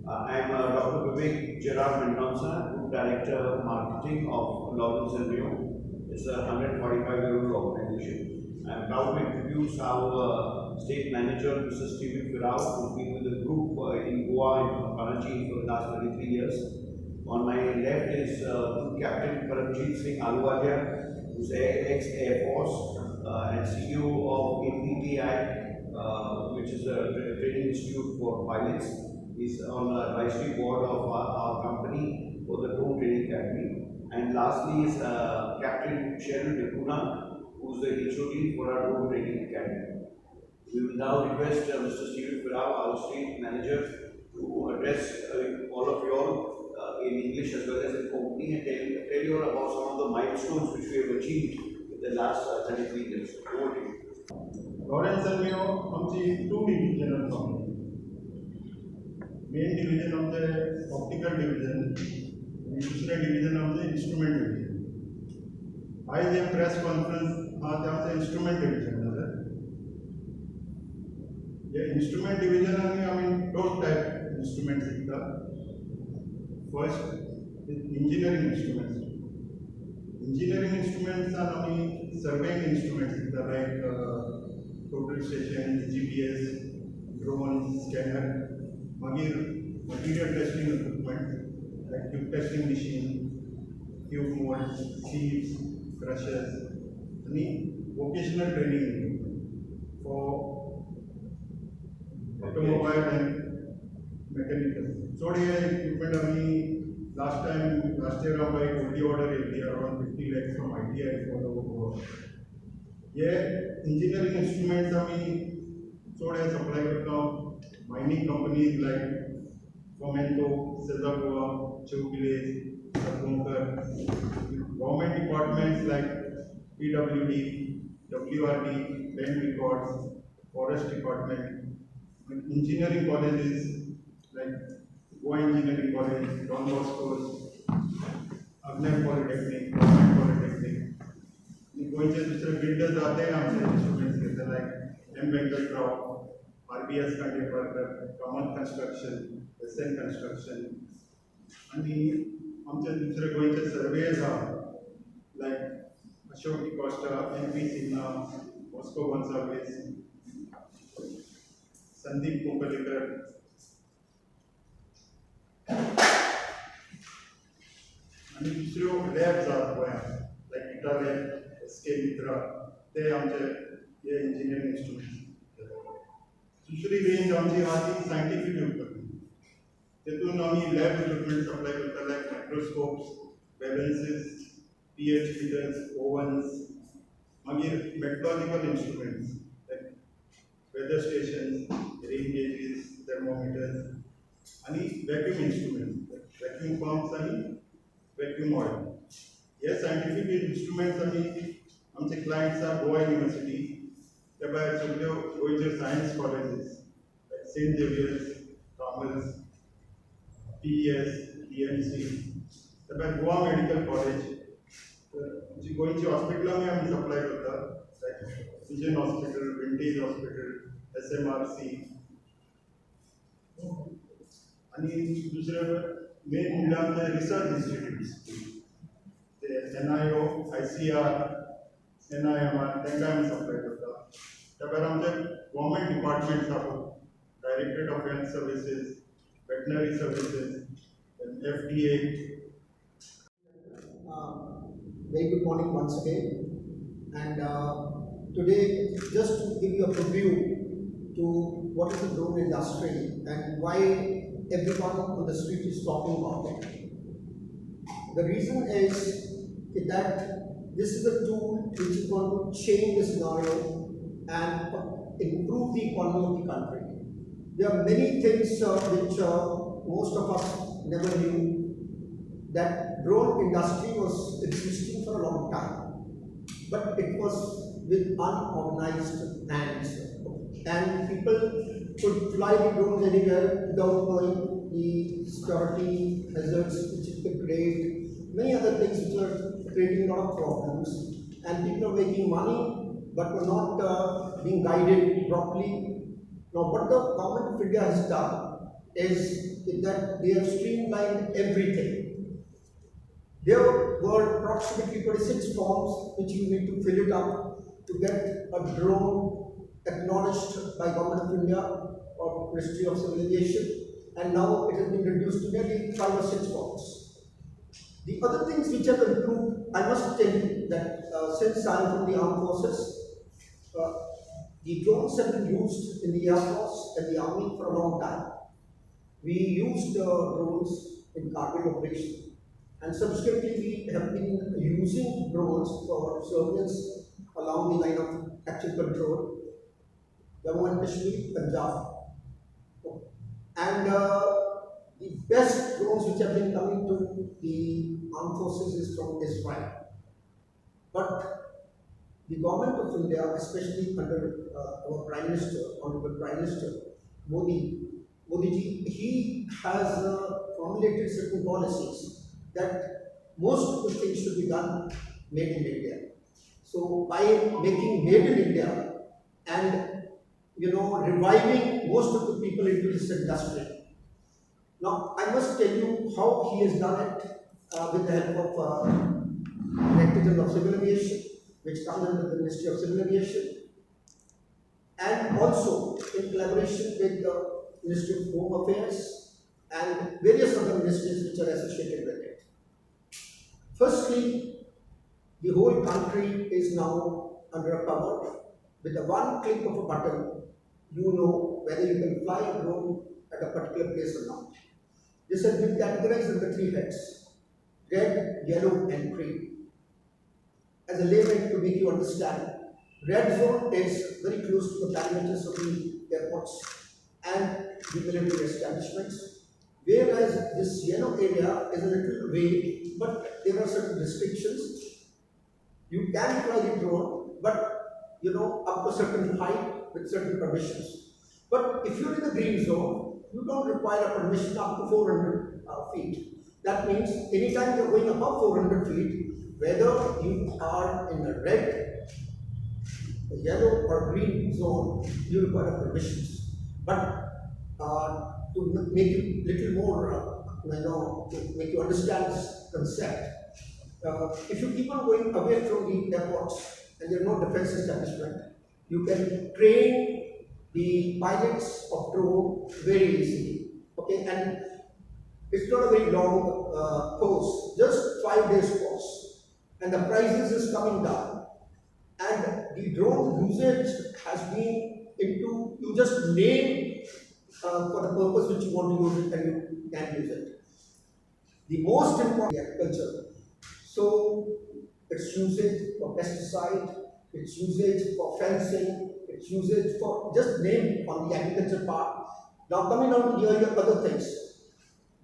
I am Dr. Vivek Mendonsa, Group Director of Marketing of Lawrence and Mayo. It's a 145-year-old organization. I am proud to introduce our State Manager, Mr. Stephan Ferrao, who's been with the group in Goa and PANAJI for the last 23 years. On my left is Captain Paramjit Singh Ahluwalia, who's ex-Air Force and CEO of Apti'S, which is a training institute for pilots. He's on the advisory board of our company for the Drone Training Academy. And lastly is Captain Sheryl D'Cunha, who's the HOD for our Drone Training Academy. We will now request Mr. Stephan Ferrao, our State Manager, to address all of you all in English as well as in Konkani and tell you all about some of the milestones which we have achieved in the last 33 years. Over to you. Lawrence and Mayo, आमची 2 division company. Main division of the optical division, and दूसरे division of the instrument division. आज ये press conference आज आमचे instrument division है sir. ये instrument division में आम्ही 2 type instruments शिकता. First is engineering instruments. Engineering instruments are आम्ही surveying instruments शिकता like total station, GPS, drone, scanner. Material testing equipment like tube testing machine, tube molds, sieves, crushers, and vocational training for automobile and mechanical. So the equipment last year I got order around 50 lakhs from ITI for the work. Yeah, engineering instruments supply mining companies like Fomento, Sezagoa, Chowkiles, Sarkonkar, government departments like PWD, WRD, Land Records, Forest Department, engineering colleges like Goa Engineering College, Don Bosco, Agner Polytechnic, Government Polytechnic. Going to दूसरे builders आते हैं हमसे instruments के like M. Venkatrao, RBS Kandeparkar, Kamal Construction, SN Construction, and आमचे दूसरे गोयचे surveys are like Ashok Di Costa, NP Sinha, Moscow One Service, Sandeep Kukalekar, and दूसरे labs are like Ita Lab, SK Mitra, they आमचे ये engineering instruments. दूसरी range आमची आती scientific equipment तेतून आम्ही लॅब इक्विपमेंट सप्लाय करता like microscopes, balances, pH meters, ovens, मागीर metrological instruments like weather stations, rain gauges, thermometers आणि वॅक्यूम इंस्ट्रुमेंट्स वॅक्यूम पंप्स आणि वॅक्यूम ऑयल. हे सायंटिफिक इंस्ट्रुमेंट्स आमचे क्लायंट्स आर गोवा युनिव्हर्सिटी. त्या भायर सगळ्यो गोंयच्यो science colleges like saint Xavier's, Thomas, PES, EMC, त्या भायर गोवा मेडिकल कॉलेज. आमची गोंयची हॉस्पिटलांय आमी सप्लाय करता like Vision hospital, Vintage hospital, SMRC. आणि दुसरे मेन म्हणल्यार आमचे रिसर्च इन्स्टिट्यूट्स ते NIO, ICR, NIMR तांकां आमी सप्लाय करता. त्याभायर आमचे गव्हर्मेंट डिपार्टमेंट्स आसात, directorate of health services, veterinary services, FDA. Very good morning once again, and today just to give you a preview to what is the drone industry and why everyone on the street is talking about it. The reason is that this is a tool which is going to change the scenario and improve the economy of the country. There are many things which most of us never knew. That drone industry was existing for a long time, but it was with unorganized hands, and people could fly the drones anywhere without knowing the security hazards which it could create, many other things which are creating a lot of problems, and people are making money but were not being guided properly. Now what the Government of India has done is that they have streamlined everything. There were approximately 26 forms which you need to fill it up to get a drone acknowledged by Govt of India or Ministry of Civil Aviation, and now it has been reduced to nearly 5 or 6 forms. The other things which have improved, I must tell you that since I am from the armed forces, the drones have been used in the Air Force and the Army for a long time. We used drones in cargo operation, and subsequently we have been using drones for surveillance along the line of actual control, Jammu and Kashmir, Punjab. And the best drones which have been coming to the armed forces is from Israel. But the Government of India, especially under our Prime Minister, Honorable Prime Minister Modi ji, he has formulated certain policies that most of the things should be done made in India. So by making made in India and reviving most of the people into this industry. Now, I must tell you how he has done it with the help of Director General of Civil Aviation, which comes under the Ministry of Civil Aviation, and also in collaboration with the Ministry of Home Affairs and various other ministries which are associated with it. Firstly, the whole country is now under a cover. With a one click of a button, you know whether you can fly a drone at a particular place or not. This has been categorized into 3 heads: red, yellow, and green. As a layman, to make you understand, red zone is very close to the parameters of the airports and the military establishments, whereas this yellow area is a little vague, but there are certain restrictions. You can fly the drone, but up to a certain height with certain permissions. But if you're in the green zone, you don't require a permission up to 400 feet. That means anytime you're going above 400 feet, whether you are in the red, yellow, or green zone, you require permissions. But to make it little more, to make you understand this concept, if you keep on going away from the airports and there are no defense establishment, you can train the pilots of drone very easily. Okay, and it's not a very long course, just 5 days course, and the prices is coming down. And the drone usage has been into, you just name for the purpose which you want to use it, and you can use it. The most important is agriculture. So its usage for pesticide, its usage for fencing, its usage for just name on the agriculture part. Now coming down to the other things,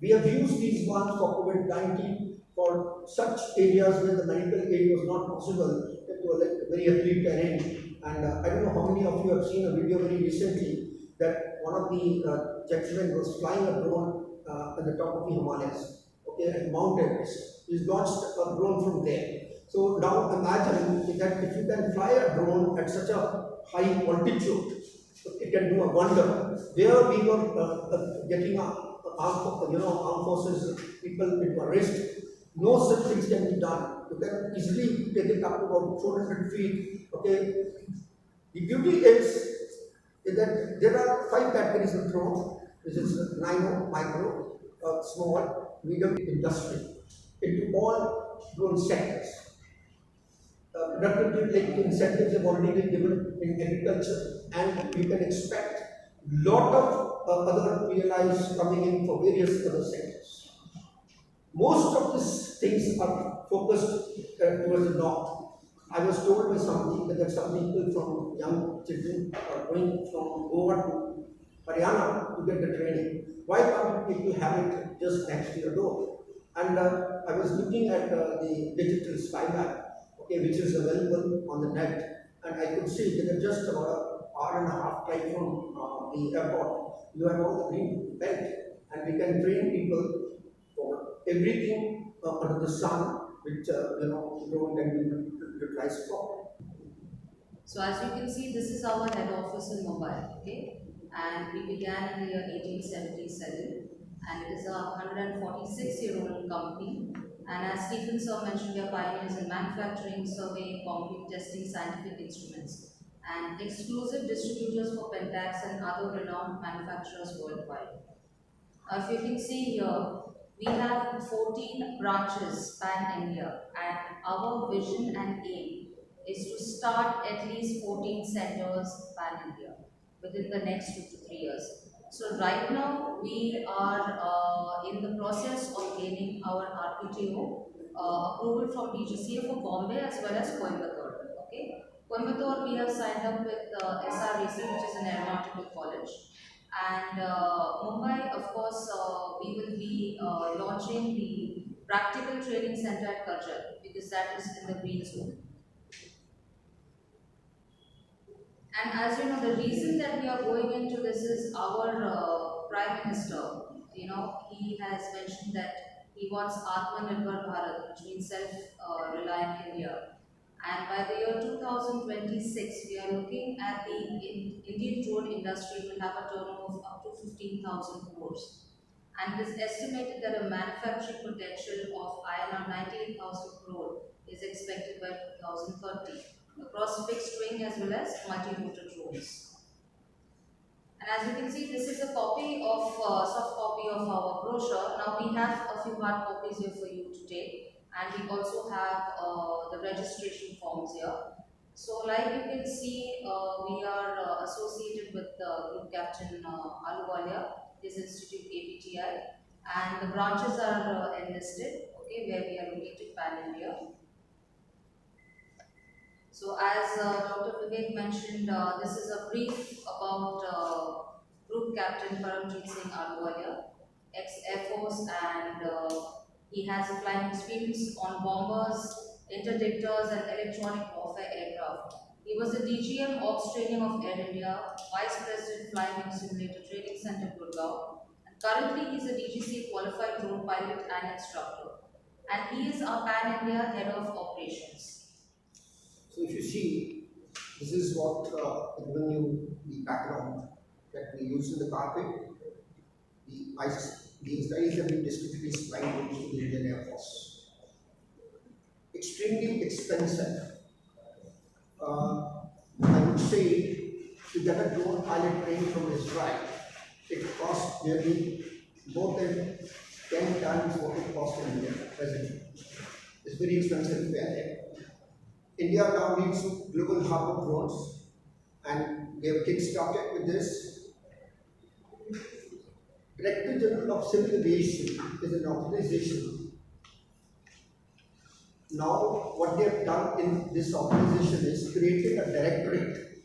we have used these ones for COVID-19 for such areas where the medical aid was not possible, to a very ugly terrain. And I don't know how many of you have seen a video very recently that one of the gentlemen was flying a drone at the top of the Himalayas, okay, at Mount Everest. He's launched a drone from there. So now imagine that if you can fly a drone at such a high altitude, it can do a wonder. There we were getting armed forces people into a risk. No such things can be done. You can easily take it up to about 400 feet. Okay. The beauty is that there are 5 categories of drone, which is nano, micro, small, medium, industry, into all drone sectors. Productivity incentives have already been given in agriculture, and you can expect lot of other PLIs coming in for various other sectors. Most of these things are focused towards the north. I was told by somebody that some people from young children are going from Goa to Haryana to get the training. Why can't people have it just next to your door? And I was looking at the digital sky map, okay, which is available on the net, and I could see that just about an hour and a half drive from the airport, you have all the green belt, and we can train people for everything under the sun, which drone can be utilized for. So as you can see, this is our head office in Mumbai, okay? and we began in the year 1877, and it is a 146-year-old company. And as Stephen sir mentioned, we are pioneers in manufacturing, surveying, concrete testing, scientific instruments, and exclusive distributors for Pentax and other renowned manufacturers worldwide. If you can see here, we have 14 branches pan-India, and our vision and aim is to start at least 14 centers pan-India within the next 2 to 3 years. So right now we are in the process of gaining our RPTO approval from DGCA for Bombay as well as Coimbatore. Okay, Coimbatore we have signed up with SRAC, which is an aeronautical college. And Mumbai, of course, we will be launching the practical training center at Karjat, because that is in the green zone. And as you know, the reason that we are going into this is our Prime Minister, he has mentioned that he wants Atmanirbhar Bharat, which means self-reliant India. And by the year 2026, we are looking at the Indian drone industry will have a turnover of up to 15,000 crores. And it is estimated that a manufacturing potential of INR 98,000 crore is expected by 2030 across fixed wing as well as multi-rotor drones. And as you can see, this is a copy of soft copy of our brochure. Now we have a few hard copies here for you to take, and we also have the registration forms here. So like you can see, we are associated with Group Captain Ahluwalia, his institute APTI, and the branches are enlisted, okay, where we are located pan-India. So as Dr. Vivek mentioned, this is a brief about Group Captain Paramjit Singh Ahluwalia, ex-Air Force, and he has a flying experience on bombers, interdictors, and electronic warfare aircraft. He was the DGM Ops Training of Air India, Vice President Flying Wing Simulator Training Center, Gurgaon, and currently he is a DGC qualified drone pilot and instructor. And he is our Pan-India Head of Operations. So if you see, this is what given you the background that we use in the carpet. The studies have been distributed supplied to the Indian Air Force. Extremely expensive. I would say to get a drone pilot training from Israel, it costs nearly more than 10 times what it costs in India presently. It's very expensive fare. India now needs global hub of drones, and they have kick-started with this. Director General of Civil Aviation is an organization. Now, what they have done in this organization is created a directorate.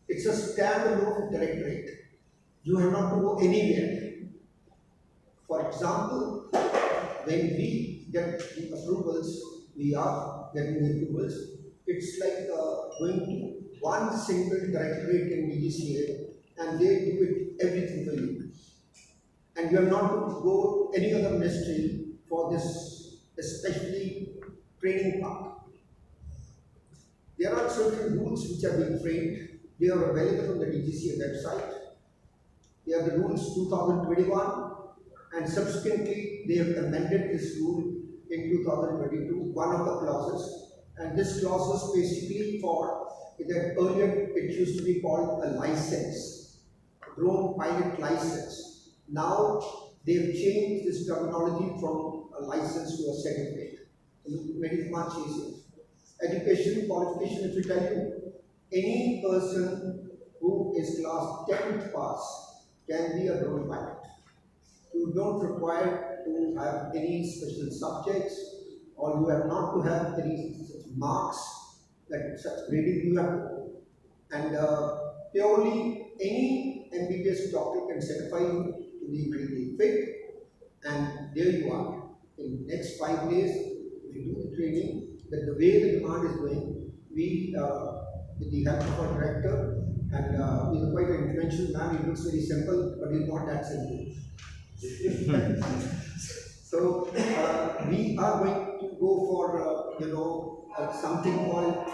It's a standalone directorate. You have not to go anywhere. For example, when we get the approvals, we are getting the approvals. It's like going to one single directorate in DGCA, and they do it everything for you. And you have not to go any other ministry for this, especially training part. There are certain rules which are being framed. They are available on the DGCA website. They are the rules 2021, and subsequently they have amended this rule in 2022, one of the clauses. And this clause is basically for that earlier it used to be called a license, drone pilot license. Now they have changed this terminology from a license to a certificate. It made it much easier. Education qualification, if you tell you, any person who is class 10th pass can be a drone pilot. You don't require to have any special subjects, or you have not to have any marks that such grading you have. And purely any MBBS doctor can certify you to be medically fit, and there you are. In the next 5 days, if you do the training, that the way the demand is going, we, with the help of our director, and he's quite an influential man, he looks very simple, but he's not that simple. So we are going to go for something called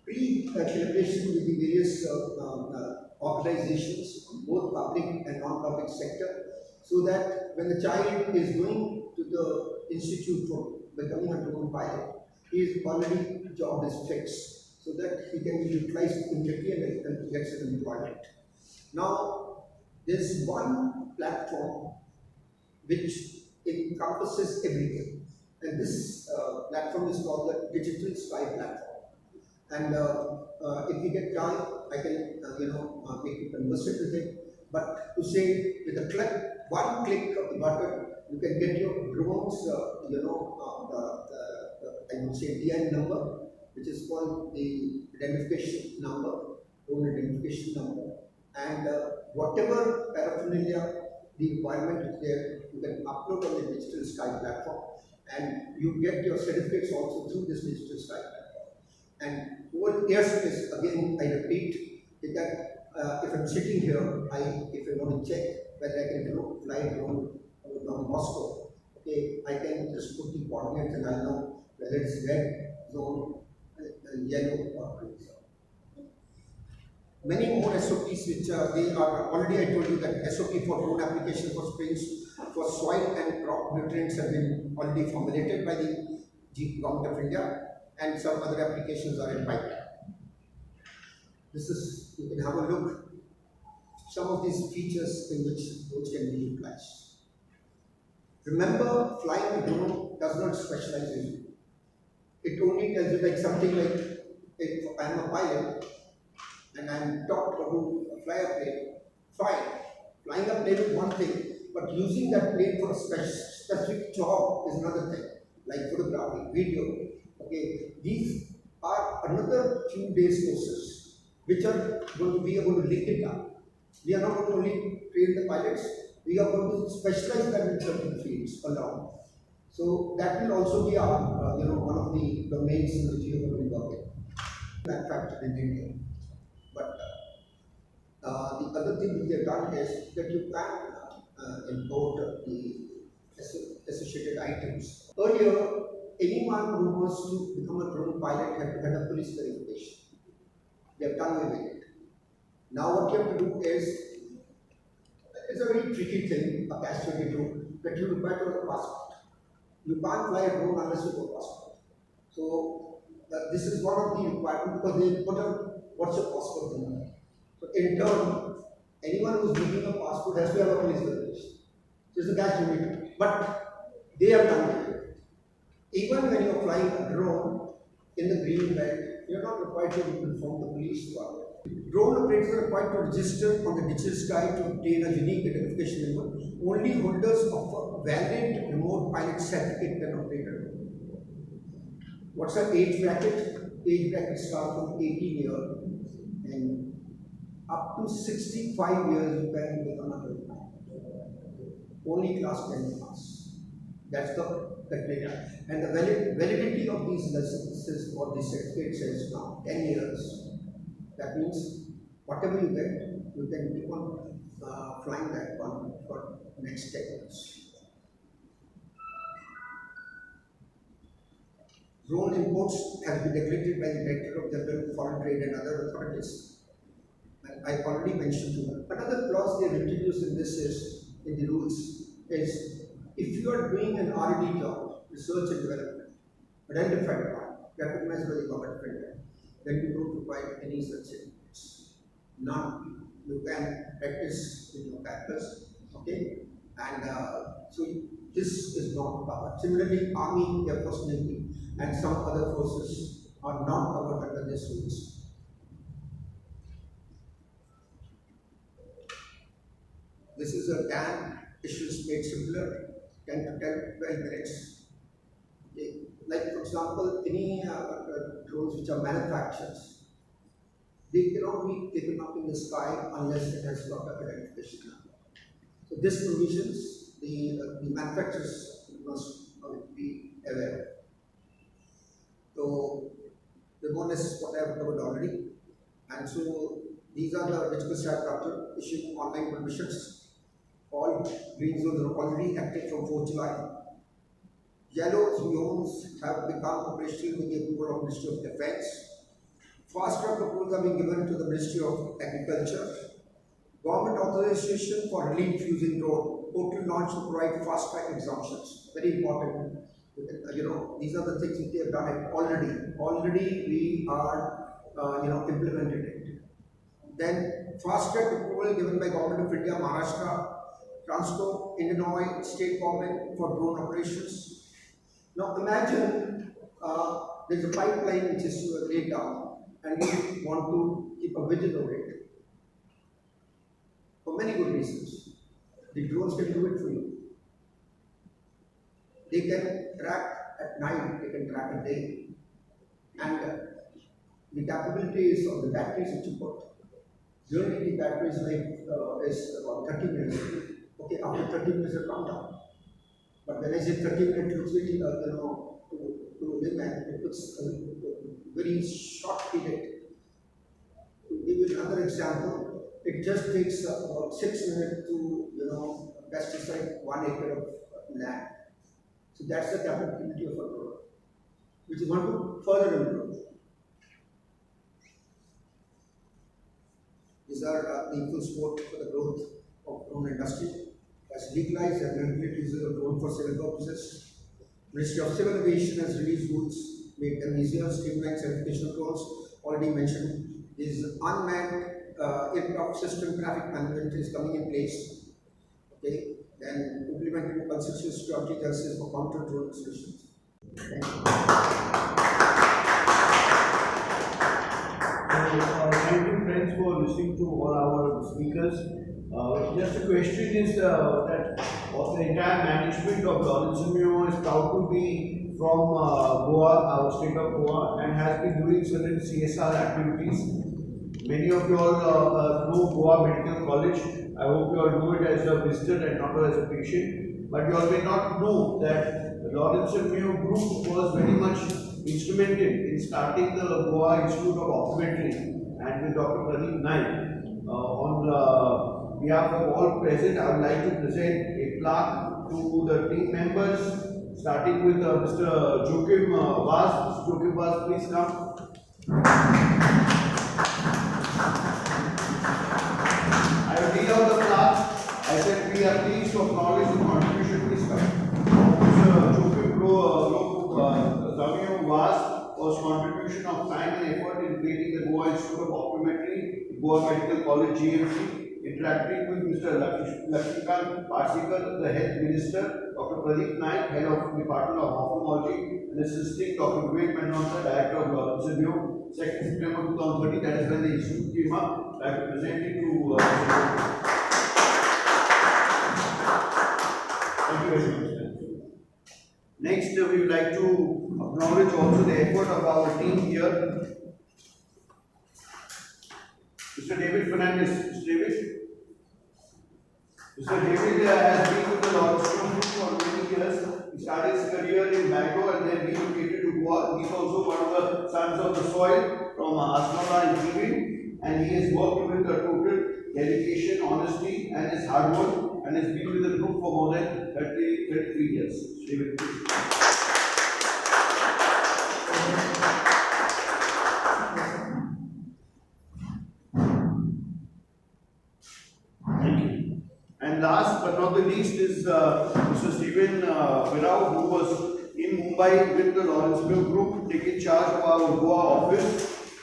pre-calibration with the various organizations, both public and non-public sector, so that when the child is going to the institute for becoming a drone pilot, his already job is fixed, so that he can be utilized immediately and gets an employment. Now, there's one platform which encompasses everything, and this platform is called the Digital Sky Platform. And if we get time, I can make you conversant with it. But to say with a click, one click of the button, you can get your drones, I would say DN number, which is called the identification number, drone identification number, and whatever paraphernalia the requirement is there, you can upload on the Digital Sky Platform, and you get your certificates also through this Digital Sky Platform. And over airspace, again, I repeat, is that if I'm sitting here, if I want to check whether I can fly a drone from Moscow, okay, I can just put the coordinates and I know whether it's red zone, yellow, or green zone. Many more SOPs which they are already, I told you that SOP for drone application for springs for soil and crop nutrients have been already formulated by the Govt of India, and some other applications are in pipeline. This is, you can have a look, some of these features in which drones can be utilized. Remember, flying a drone does not specialize in you. It only tells you like something like, if I am a pilot and I am taught how to fly a plane, fine. Flying a plane is one thing, but using that plane for a specific job is another thing, like photography, video. Okay, these are another few days courses which are going to be able to link it up. We are not going to only train the pilots, we are going to specialize them in certain fields along. So that will also be our, one of the domains in which we are going to be working. Manufactured in India. But the other thing which they have done is that you can import the associated items. Earlier, anyone who wants to become a drone pilot had to have a police verification. They have done away with it. Now what you have to do is, it's a very tricky thing, a catch-22, that you require to have a passport. You can't fly a drone unless you have a passport. So this is one of the requirements, because they put a, what's your passport number? So in turn, anyone who's needing a passport has to have a police verification. So it's a catch-22. But they have done it. Even when you're flying a drone in the green belt, you're not required to inform the police department. Drone operators are required to register on the Digital Sky to obtain a unique identification number. Only holders of a valid remote pilot certificate can operate a drone. What's the age bracket? Age bracket starts from 18 years and up to 65 years you can become a drone pilot. Only class 10 pass. That's the criteria. And the validity of these licenses or these certificates is now 10 years. That means whatever you get, you can keep on flying that one for next 10 years. Drone imports has been regulated by the Director of General Foreign Trade and other authorities. And I already mentioned to you. Another clause they have introduced in this is, in the rules, is if you are doing an R&D job, research and development, identified one, recognized by the Govt of India, then you don't require any such certificates. None. You can practice in your campus, okay? And so this is not covered. Similarly, Army, Air Force, Navy, and some other forces are not covered under this rules. This is a TAN, issues made simpler, 10 to 12 minutes. Okay. Like for example, any drones which are manufactured, they cannot be taken up in the sky unless it has got an identification number. So this provisions, the manufacturers must be aware of. So the one is what I have covered already. And so these are the Digital Sky Platform issuing online permissions. All green zones are already active from 4th July. Yellow zones have become operational with the approval of Ministry of Defence. Fast track approvals are being given to the Ministry of Agriculture Government authorization for relief using drone. Portal launch to provide fast track exemptions. Very important. These are the things which they have done already. Already we are, implemented it. Then fast track approval given by Government of India, Maharashtra, Transco, Illinois, state government for drone operations. Now imagine there's a pipeline which is laid down and we want to keep a vigil over it. For many good reasons. The drones can do it for you. They can track at night, they can track at day. And the capabilities of the batteries which you put. Generally the battery is about 30 minutes. Okay, after 30 minutes it comes down. But when I say 30 minutes, it looks very, to layman, it looks a very short period. To give you another example, it just takes about 6 minutes to, pesticide 1 acre of land. So that's the capability of a drone, which we want to further improve. These are the equal support for the growth of drone industry. As legalized and regulated use of drone for civil purposes. Ministry of Civil Aviation has released rules, made them easier, streamlined certification of drones. Already mentioned, this unmanned aircraft system traffic management is coming in place. Okay, then implementing consensual security justice for counter drone solutions. Thank you friends for listening to all our speakers. Just a question is that the entire management of Lawrence and Mayo is proud to be from Goa, our state of Goa, and has been doing certain CSR activities. Many of you all know Goa Medical College. I hope you all know it as a visitor and not as a patient. But you all may not know that the Lawrence and Mayo group was very much instrumental in starting the Goa Institute of Optometry and with Dr. Pradeep Naik. On behalf of all present, I would like to present a plaque to the team members, starting with Mr. Joachim Vaz. Mr. Joachim Vaz, please come. I will read out the plaque. I said we are pleased to acknowledge the contribution. Please come. Mr. Joachim Vaz was contribution of time and effort in creating the Goa Institute of Optometry, Goa Medical College GMC, interacting with Mr. Lakshmikant Parsikar, the Health Minister, Dr. Pradeep Naik, Head of Department of Ophthalmology, and assisting Dr. Vivek Mendonsa, Director of Lawrence and Mayo, 2nd September 2030, that is when the institute came up. I am presenting to Thank you very much. Next, we would like to acknowledge also the effort of our team here. Mr. David Fernandez. Mr. David? Mr. David has been with the Lawrence Group for many years. He started his career in Bangalore and then relocated to Goa. He is also one of the sons of the soil from Ahluwalia and Pilot, and he has worked with a total dedication, honesty, and his hard work, and has been with the group for more than 33 years. David, please. And last but not the least is Mr. Stephan Ferrao, who was in Mumbai with the Lawrence and Mayo group, taking charge of our Goa office.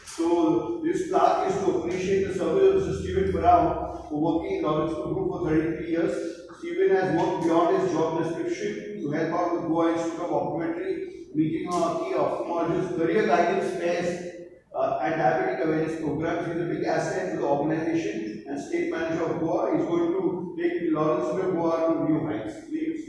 So this plaque is to appreciate the service of Mr. Stephan Ferrao, who working in Lawrence and Mayo group for 33 years. Stephan has worked beyond his job description to help out with Goa Institute of Optometry, meeting our key ophthalmologists, career guidance fairs, and diabetic awareness programs. He is a big asset to the organization, and state manager of Goa is going to take Lawrence and Mayo Goa to new heights. Please,